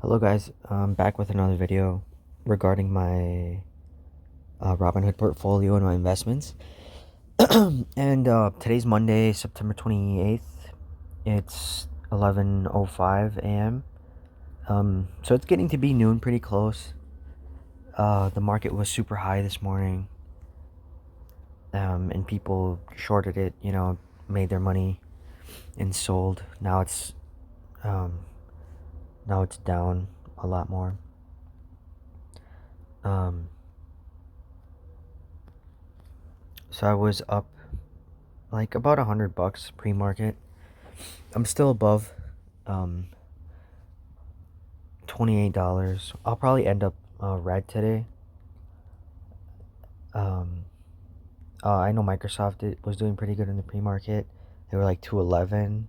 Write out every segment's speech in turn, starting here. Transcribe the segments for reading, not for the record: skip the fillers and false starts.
Hello guys, I'm back with another video regarding my Robinhood portfolio and my investments. And today's Monday, September 28th. It's 11:05 a.m. So it's getting to be noon, pretty close. The market was super high this morning, and people shorted it, made their money and sold. Um, now it's down a lot more. Um, so I was up like about $100 pre-market. I'm still above um $28. I'll probably end up red today. Um I know Microsoft was doing pretty good in the pre-market. They were like 211.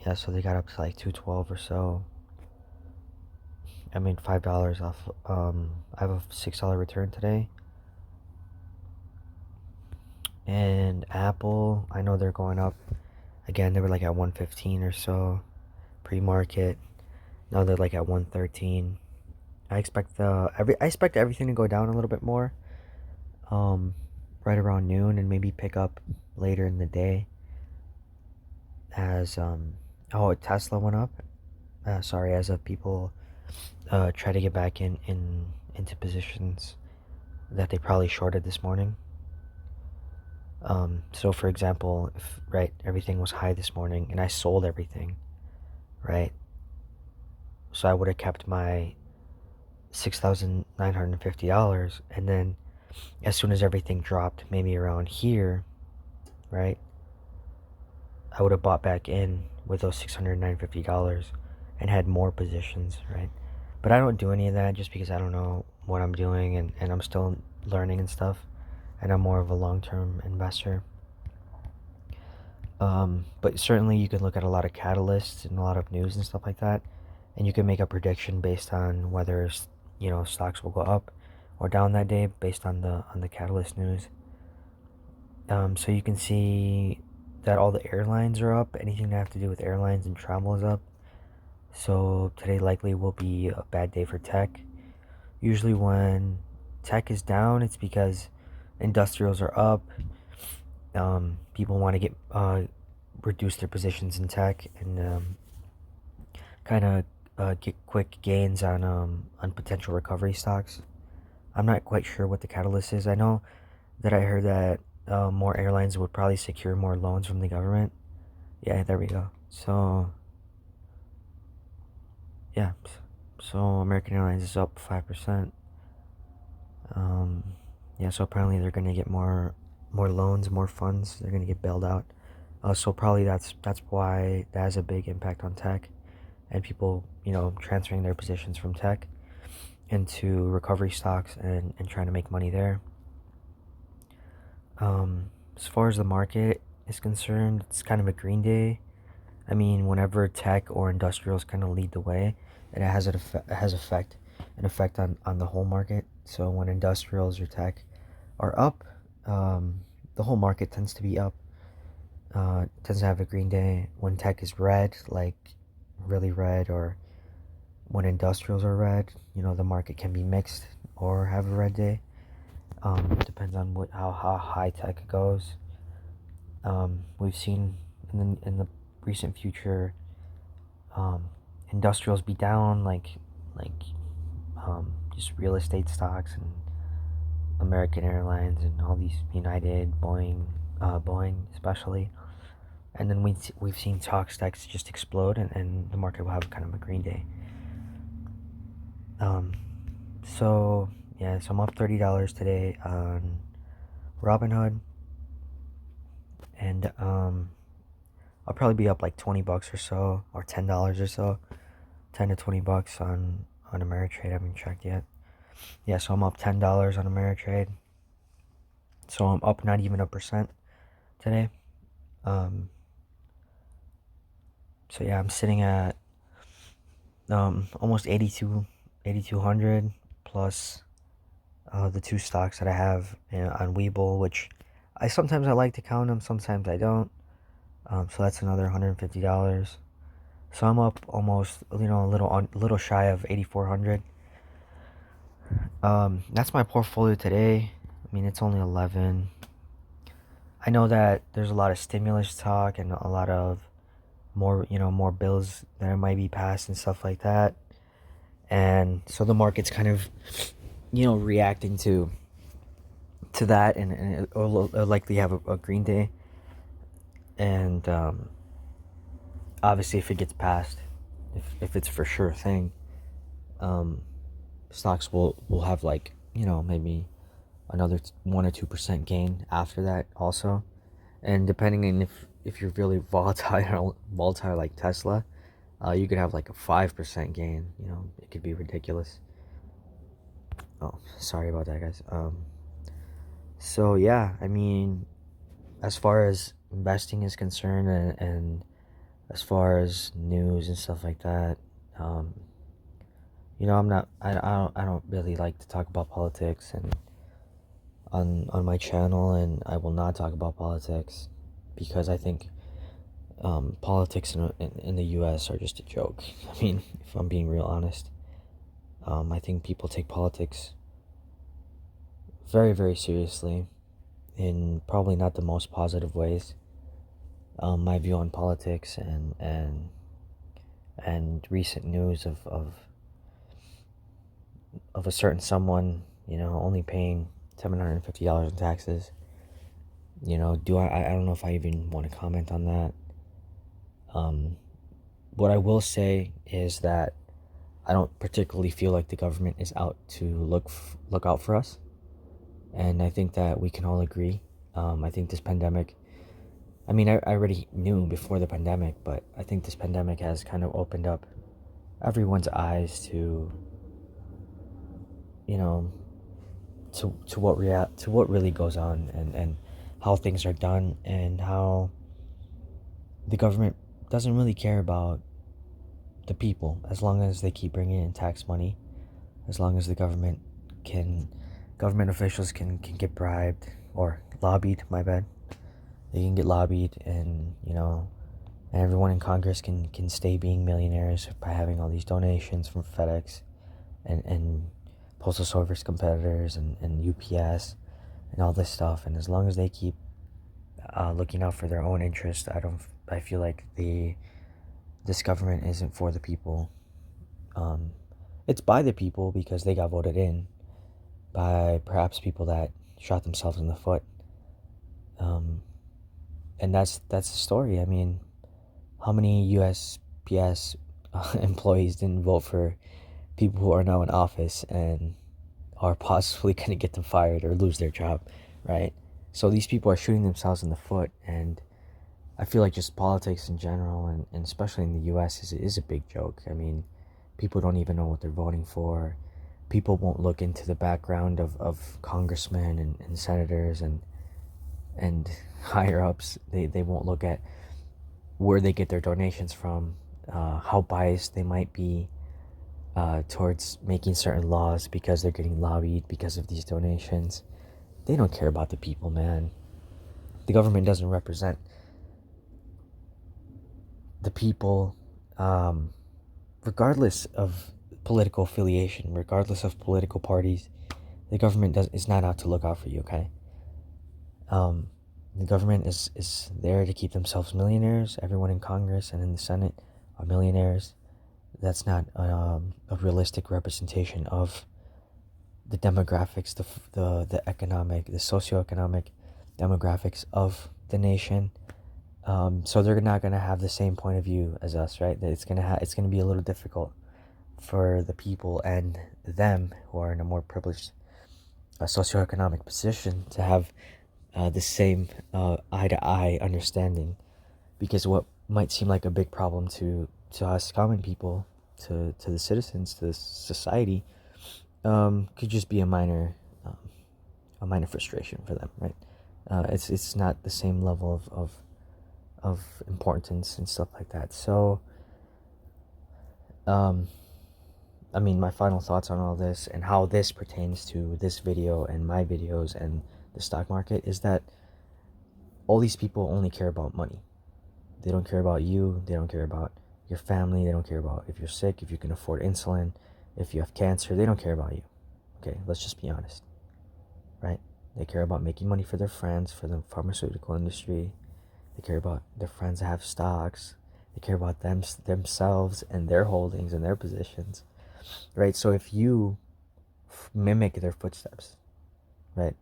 Yeah, so they got up to like 212 or so. I made $5 off. I have a $6 return today. And Apple, I know they're going up. Again, they were like at 115 or so pre-market. Now they're like at 113. I expect everything to go down a little bit more, um, right around noon, and maybe pick up later in the day as Tesla went up. Sorry, as people try to get back into positions that they probably shorted this morning. So for example, if everything was high this morning and I sold everything, right? So I would have kept my $6,950, and then as soon as everything dropped, maybe around here, right, I would have bought back in with those $650 and had more positions, right? But I don't do any of that just because I don't know what I'm doing, and I'm still learning and stuff, and I'm more of a long-term investor. But certainly you can look at a lot of catalysts and a lot of news and stuff like that, and you can make a prediction based on whether stocks will go up or down that day based on the catalyst news. So you can see that all the airlines are up. Anything that have to do with airlines and travel is up. So today likely will be a bad day for tech. Usually when tech is down, it's because industrials are up. People want to reduce their positions in tech and kind of get quick gains on potential recovery stocks. I'm not quite sure what the catalyst is. I know that I heard that more airlines would probably secure more loans from the government. Yeah, there we go. So, yeah. So American Airlines is up 5%. Yeah, so apparently they're going to get more loans, more funds. They're going to get bailed out. So probably that's why that has a big impact on tech and people, transferring their positions from tech into recovery stocks and trying to make money there. As far as the market is concerned, it's kind of a green day. I mean, whenever tech or industrials kind of lead the way, it has an effect on the whole market. So when industrials or tech are up, the whole market tends to be up. Tends to have a green day. When tech is red, like really red, or when industrials are red, the market can be mixed or have a red day. Depends on how high tech goes. We've seen in the recent future, industrials be down, just real estate stocks and American Airlines and all these United, Boeing especially. And then we've seen stock stocks just explode, and the market will have kind of a green day. So yeah, so I'm up $30 today on Robinhood, and I'll probably be up like $20 or so, or $10 or so, 10 to $20 on Ameritrade. I haven't checked yet. Yeah, so I'm up $10 on Ameritrade. So I'm up not even 1% today. So yeah, I'm sitting at almost 8,200 plus the two stocks that I have on Webull, which sometimes I like to count them, sometimes I don't. So that's another $150. So I'm up almost, a little shy of 8,400. That's my portfolio today. I mean, it's only 11. I know that there's a lot of stimulus talk and a lot of more bills that might be passed and stuff like that. And so the market's kind of, reacting to that, and it'll likely have a green day. And obviously, if it gets passed, if it's for sure thing, um, stocks will have, like, maybe another 1 or 2% gain after that also. And depending on if you're really volatile like Tesla, you could have like a 5% gain. It could be ridiculous. Oh, sorry about that, guys. So yeah, I mean, as far as investing is concerned, and as far as news and stuff like that, um, I don't really like to talk about politics and on my channel, and I will not talk about politics because I think politics in the U.S. are just a joke. I mean, if I'm being real honest, I think people take politics very, very seriously in probably not the most positive ways. My view on politics and recent news of a certain someone, only paying $750 in taxes. I don't know if I even want to comment on that. What I will say is that I don't particularly feel like the government is out to look out for us, and I think that we can all agree. I think this pandemic. I mean, I already knew before the pandemic, but I think this pandemic has kind of opened up everyone's eyes to, you know, to what really goes on, and how things are done, and how the government doesn't really care about the people as long as they keep bringing in tax money, as long as the government officials can get bribed or lobbied, my bad. They can get lobbied, and everyone in Congress can stay being millionaires by having all these donations from FedEx and postal service competitors and UPS and all this stuff. And as long as they keep looking out for their own interest, I feel like this government isn't for the people. It's by the people because they got voted in by perhaps people that shot themselves in the foot. And that's the story. I mean, how many USPS employees didn't vote for people who are now in office and are possibly going to get them fired or lose their job, right? So these people are shooting themselves in the foot, and I feel like just politics in general, and especially in the US, is a big joke. I mean, people don't even know what they're voting for. People won't look into the background of congressmen and senators and higher ups. They won't look at where they get their donations from, how biased they might be towards making certain laws because they're getting lobbied because of these donations. They don't care about the people, man. The government doesn't represent the people, regardless of political affiliation, regardless of political parties. The government is not out to look out for you, okay? The government is there to keep themselves millionaires. Everyone in Congress and in the Senate are millionaires. That's not a realistic representation of the demographics, the economic, the socioeconomic demographics of the nation. So they're not gonna have the same point of view as us, right? That it's gonna be a little difficult for the people and them who are in a more privileged socioeconomic position to have the same eye-to-eye understanding, because what might seem like a big problem to us common people, to the citizens, to the society, could just be a minor frustration for them, right? It's not the same level of importance and stuff like that. So I mean, my final thoughts on all this and how this pertains to this video and my videos and the stock market is that all these people only care about money. They don't care about you. They don't care about your family. They don't care about if you're sick, if you can afford insulin, if you have cancer. They don't care about you. Okay, let's just be honest, right? They care about making money for their friends, for the pharmaceutical industry. They care about their friends that have stocks. They care about themselves and their holdings and their positions, right? So if you mimic their footsteps, right,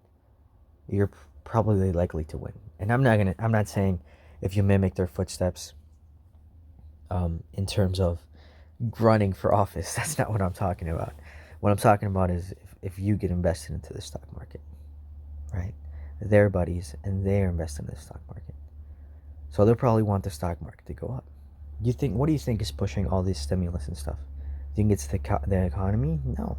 you're probably likely to win. And I'm not saying if you mimic their footsteps, in terms of running for office. That's not what I'm talking about. What I'm talking about is if you get invested into the stock market, right? Their buddies and they're invested in the stock market. So they'll probably want the stock market to go up. What do you think is pushing all this stimulus and stuff? Do you think it's the economy? No.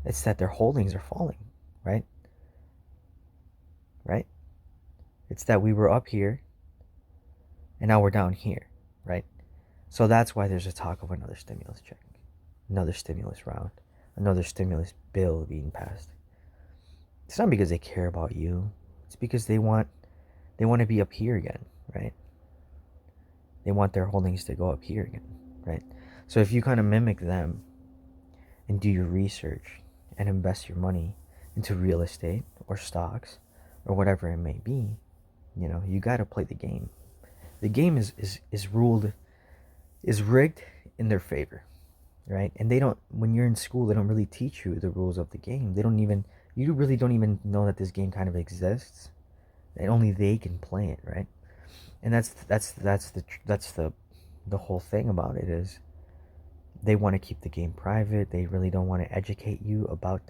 It's that their holdings are falling, right? Right? It's that we were up here and now we're down here, right? So that's why there's a talk of another stimulus check, another stimulus round, another stimulus bill being passed. It's not because they care about you. It's because they want to be up here again, right? They want their holdings to go up here again, right? So if you kind of mimic them and do your research and invest your money into real estate or stocks or whatever it may be, you got to play the game. The game is rigged in their favor, right? And when you're in school, they don't really teach you the rules of the game. You really don't even know that this game kind of exists, and only they can play it, right? And that's the whole thing about it is they want to keep the game private. They really don't want to educate you about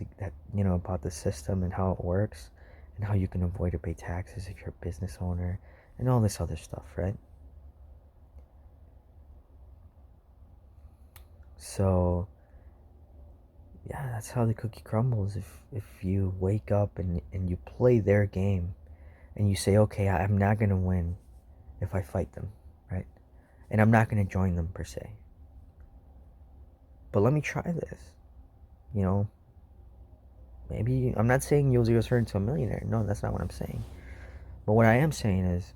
about the system and how it works and how you can avoid to pay taxes if you're a business owner and all this other stuff, right? So yeah, that's how the cookie crumbles. If you wake up and you play their game and you say, okay, I'm not gonna win if I fight them, right? And I'm not gonna join them per se. But let me try this. Maybe I'm not saying you'll turn into a millionaire. No, that's not what I'm saying. But what I am saying is,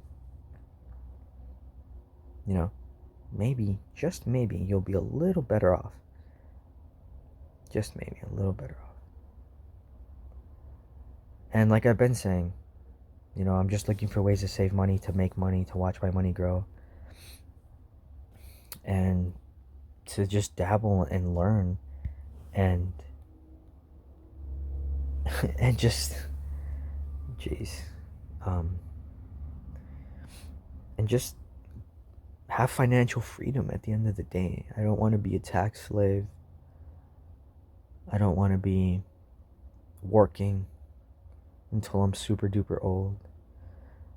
maybe, just maybe, you'll be a little better off. Just maybe a little better off. And like I've been saying, I'm just looking for ways to save money, to make money, to watch my money grow, and to just dabble and learn and and just jeez and just have financial freedom at the end of the day. I don't want to be a tax slave. I don't want to be working until I'm super duper old.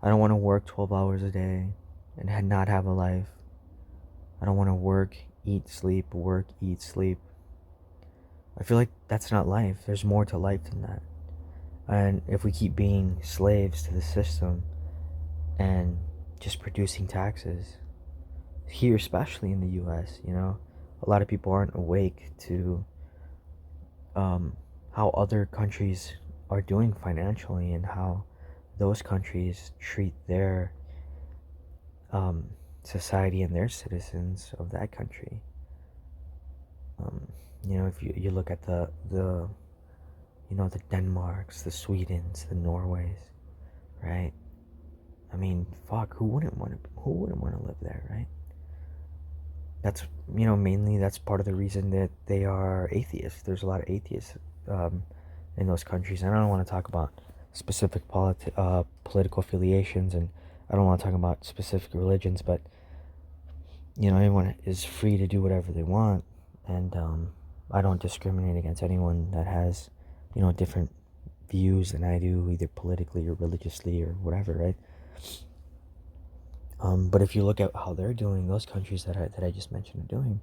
I don't want to work 12 hours a day and not have a life. I don't want to work, eat, sleep, work, eat, sleep. I feel like that's not life. There's more to life than that. And if we keep being slaves to the system and just producing taxes, here, especially in the US, a lot of people aren't awake to how other countries are doing financially and how those countries treat their society and their citizens of that country. If you look at the Denmarks, the Swedens, the Norways, right? I mean, fuck, who wouldn't want to live there, right? That's mainly that's part of the reason that they are atheists. There's a lot of atheists in those countries, and I don't want to talk about specific political affiliations, and I don't want to talk about specific religions, but everyone is free to do whatever they want, and I don't discriminate against anyone that has different views than I do, either politically or religiously or whatever, right? But if you look at how they're doing, those countries that I just mentioned are doing,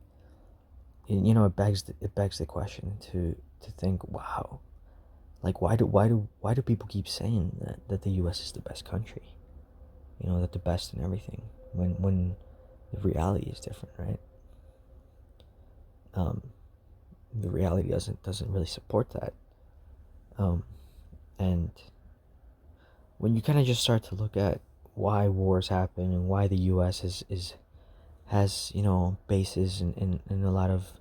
it begs the question to think, wow, like why do people keep saying that the U.S. is the best country, that the best in everything, when the reality is different, right? The reality doesn't really support that, and when you kind of just start to look at why wars happen and why the U.S. has, bases in a lot of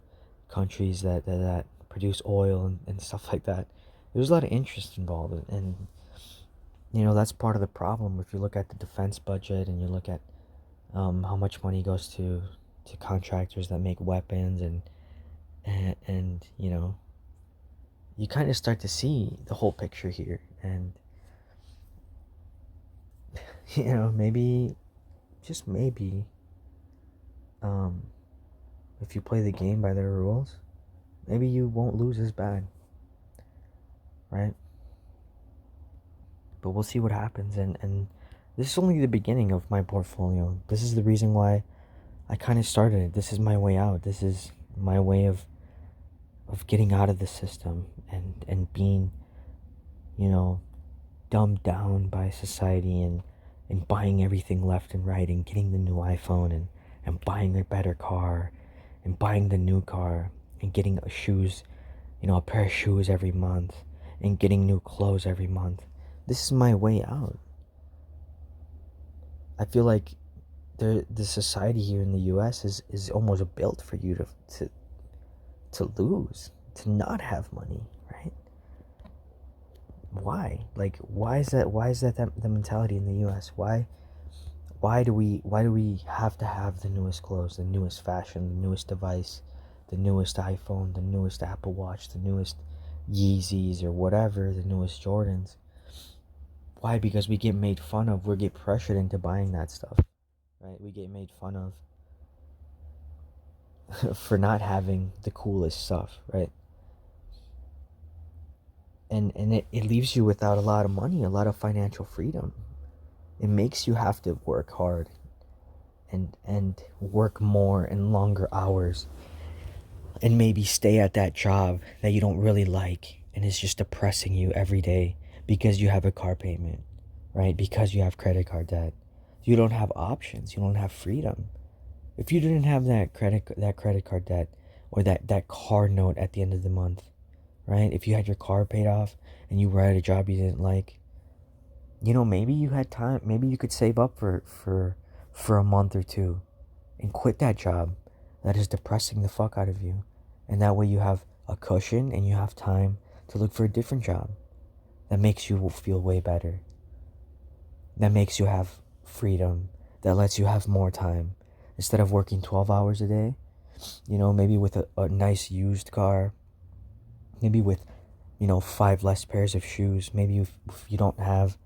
countries that produce oil and stuff like that. There's a lot of interest involved, and that's part of the problem. If you look at the defense budget and you look at how much money goes to contractors that make weapons, and you kind of start to see the whole picture here. And maybe, just maybe, um if you play the game by their rules, maybe you won't lose as bad, right? But we'll see what happens. And this is only the beginning of my portfolio. This is the reason why I kind of started it. This is my way out. This is my way of getting out of the system, and being, you know, dumbed down by society, and buying everything left and right, and getting the new iPhone, and buying a better car, and buying the new car, and getting shoes, a pair of shoes every month, and getting new clothes every month. This is my way out. I feel like the society here in the US is almost built for you to lose, to not have money, right? Why? Like, why is that the mentality in the US? Why do we have to have the newest clothes, the newest fashion, the newest device, the newest iPhone, the newest Apple Watch, the newest Yeezys or whatever, the newest Jordans? Why? Because we get made fun of. We get pressured into buying that stuff, right? We get made fun of for not having the coolest stuff, right? And it leaves you without a lot of money, a lot of financial freedom. It makes you have to work hard, and work more and longer hours, and maybe stay at that job that you don't really like, and it's just depressing you every day because you have a car payment, right? Because you have credit card debt. You don't have options. You don't have freedom. If you didn't have that credit card debt, or that car note at the end of the month, right? If you had your car paid off and you were at a job you didn't like, maybe you had time. Maybe you could save up for a month or two and quit that job that is depressing the fuck out of you. And that way you have a cushion and you have time to look for a different job that makes you feel way better, that makes you have freedom, that lets you have more time. Instead of working 12 hours a day, maybe with a nice used car, maybe with, 5 less pairs of shoes, maybe if you don't have,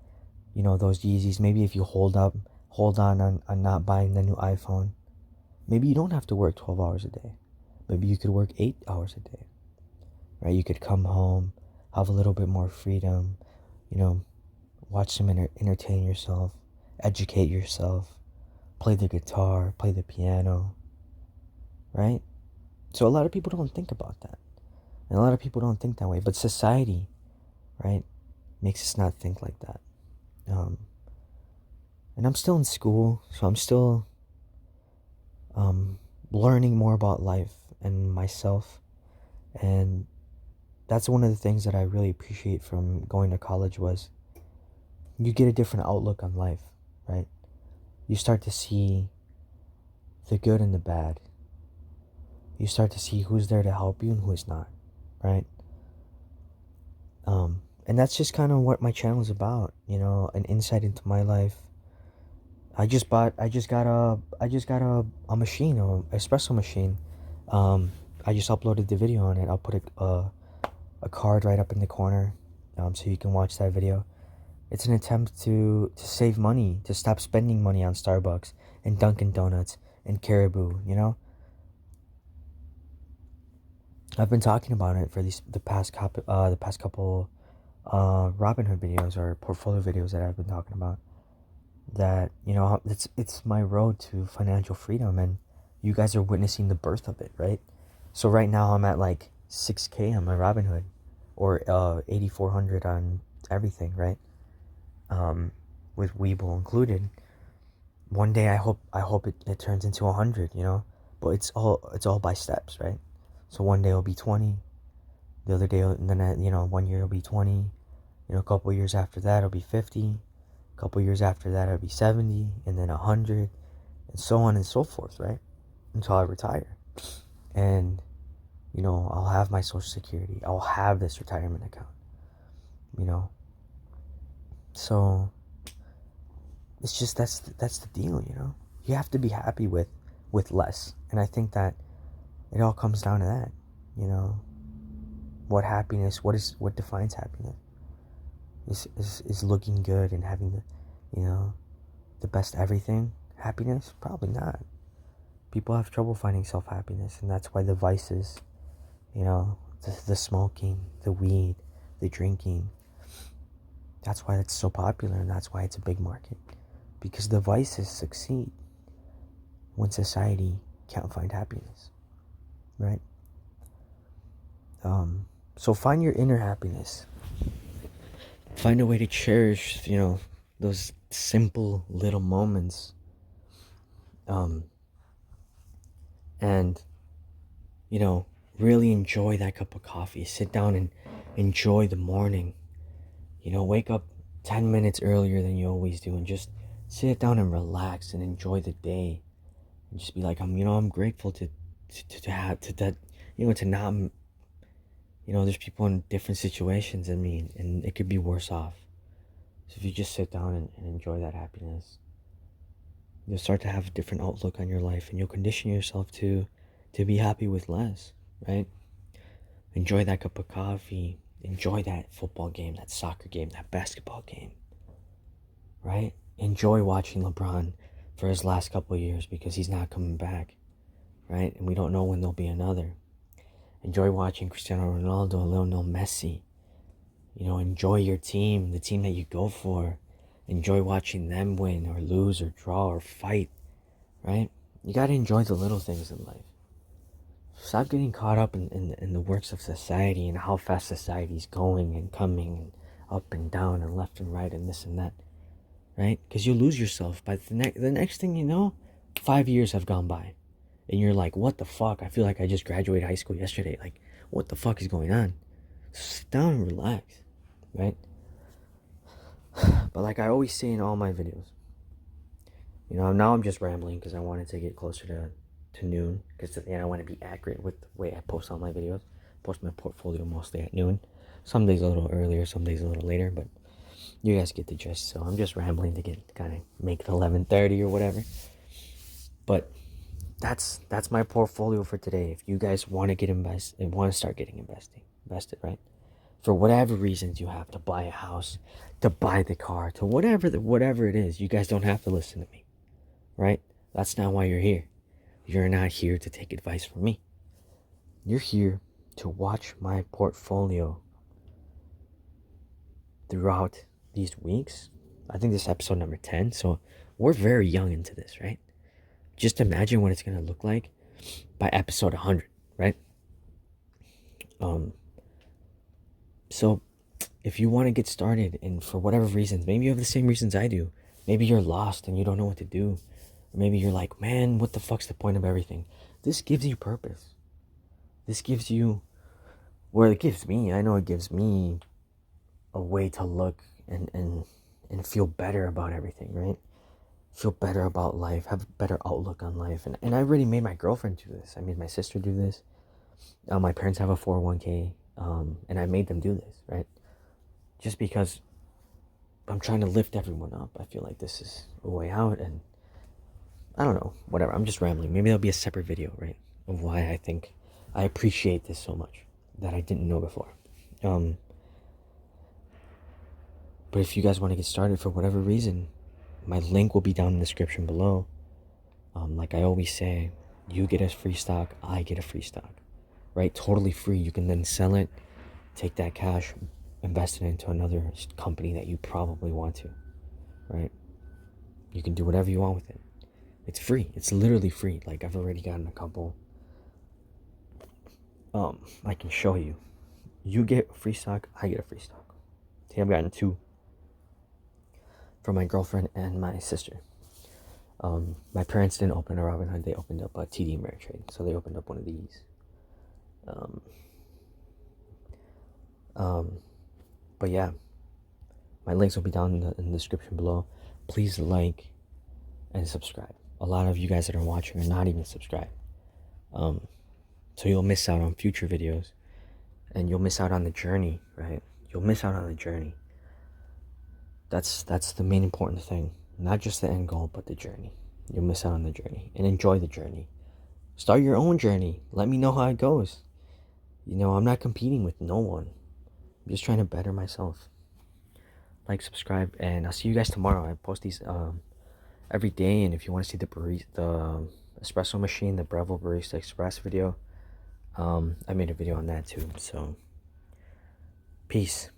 those Yeezys, maybe if you hold on not buying the new iPhone, maybe you don't have to work 12 hours a day. Maybe you could work 8 hours a day, right? You could come home, have a little bit more freedom, you know, watch some entertain yourself, educate yourself, play the guitar, play the piano, right? So a lot of people don't think about that. And a lot of people don't think that way. But society, right, makes us not think like that. Um, and I'm still in school, so I'm still learning more about life and myself. And that's one of the things that I really appreciate from going to college was you get a different outlook on life, right? You start to see the good and the bad. You start to see who's there to help you and who's not, right? And that's just kind of what my channel is about, an insight into my life. I just got a machine, a espresso machine. I just uploaded the video on it. I'll put a card right up in the corner, so you can watch that video. It's an attempt to save money, to stop spending money on Starbucks and Dunkin' Donuts and Caribou, I've been talking about it for the past couple Robinhood videos or portfolio videos that I've been talking about. That it's my road to financial freedom, and you guys are witnessing the birth of it, right? So right now I'm at like 6K on my Robinhood, or 8,400 on everything, right? With Webull included. One day I hope it turns into 100, but it's all by steps, right? So one day it'll be 20, the other day, and then 1 year it'll be 20, a couple years after that it'll be 50, a couple years after that it'll be 70, and then 100, and so on and so forth, right? until I retire. And, I'll have my Social Security. I'll have this retirement account, you know? So it's just, that's the deal, You have to be happy with less. And I think that it all comes down to that, what happiness, what defines happiness is looking good and having the best everything. Happiness? Probably not. People have trouble finding self-happiness, and that's why the vices, the smoking, the weed, the drinking, that's why it's so popular, and that's why it's a big market. Because the vices succeed when society can't find happiness, right? So find your inner happiness. Find a way to cherish, those simple little moments. And, really enjoy that cup of coffee. Sit down and enjoy the morning. Wake up 10 minutes earlier than you always do and just sit down and relax and enjoy the day. And just be like, I'm grateful to have, to that, to not, there's people in different situations than me, and it could be worse off. So if you just sit down and enjoy that happiness, you'll start to have a different outlook on your life, and you'll condition yourself to be happy with less, right? Enjoy that cup of coffee. Enjoy that football game, that soccer game, that basketball game, right? Enjoy watching LeBron for his last couple of years because he's not coming back, right? And we don't know when there'll be another. Enjoy watching Cristiano Ronaldo, Lionel Messi. Enjoy your team, the team that you go for. Enjoy watching them win or lose or draw or fight, right? You got to enjoy the little things in life. Stop getting caught up in the works of society and how fast society's going and coming and up and down and left and right and this and that, right? Because you lose yourself. By the next thing you know, 5 years have gone by. And you're like, what the fuck? I feel like I just graduated high school yesterday. Like, what the fuck is going on? Sit down and relax, right? But like I always say in all my videos, now I'm just rambling because I wanted to get closer to noon, because I want to be accurate with the way I post all my videos. Post my portfolio mostly at noon. Some days a little earlier, some days a little later, but you guys get the gist. So I'm just rambling to kind of make it 11:30 or whatever. But that's my portfolio for today. If you guys want to get invested and want to start getting invested, right? For whatever reasons you have to buy a house, to buy the car, to whatever it is, you guys don't have to listen to me, right? That's not why you're here. You're not here to take advice from me. You're here to watch my portfolio throughout these weeks. I think this is episode number 10, so we're very young into this, right? Just imagine what it's going to look like by episode 100, right? So if you want to get started, and for whatever reasons, maybe you have the same reasons I do. Maybe you're lost and you don't know what to do. Or maybe you're like, man, what the fuck's the point of everything? This gives you purpose. This gives you, it gives me, I know it gives me a way to look and feel better about everything, right? Feel better about life, have a better outlook on life. And I already made my girlfriend do this. I made my sister do this. My parents have a 401k, and I made them do this, right? Just because I'm trying to lift everyone up. I feel like this is a way out, and I don't know, whatever. I'm just rambling. Maybe there'll be a separate video, right, of why I think I appreciate this so much that I didn't know before. But if you guys want to get started for whatever reason, my link will be down in the description below. Like I always say, you get a free stock, I get a free stock, right? Totally free. You can then sell it, take that cash, invest it into another company that you probably want to, right? You can do whatever you want with it. It's free. It's literally free. Like I've already gotten a couple. I can show you. You get a free stock, I get a free stock. I think I've gotten 2 from my girlfriend and my sister. My parents didn't open a Robinhood. They opened up a TD Ameritrade. So they opened up one of these. But yeah, my links will be down in the description below. Please like and subscribe. A lot of you guys that are watching are not even subscribed. So you'll miss out on future videos, and you'll miss out on the journey, right? You'll miss out on the journey. That's the main important thing. Not just the end goal, but the journey. You'll miss out on the journey, and enjoy the journey. Start your own journey. Let me know how it goes. You know, I'm not competing with no one. I'm just trying to better myself. Like, subscribe, and I'll see you guys tomorrow. I post these every day, and if you want to see the espresso machine, the Breville Barista Express video, I made a video on that too. So, peace.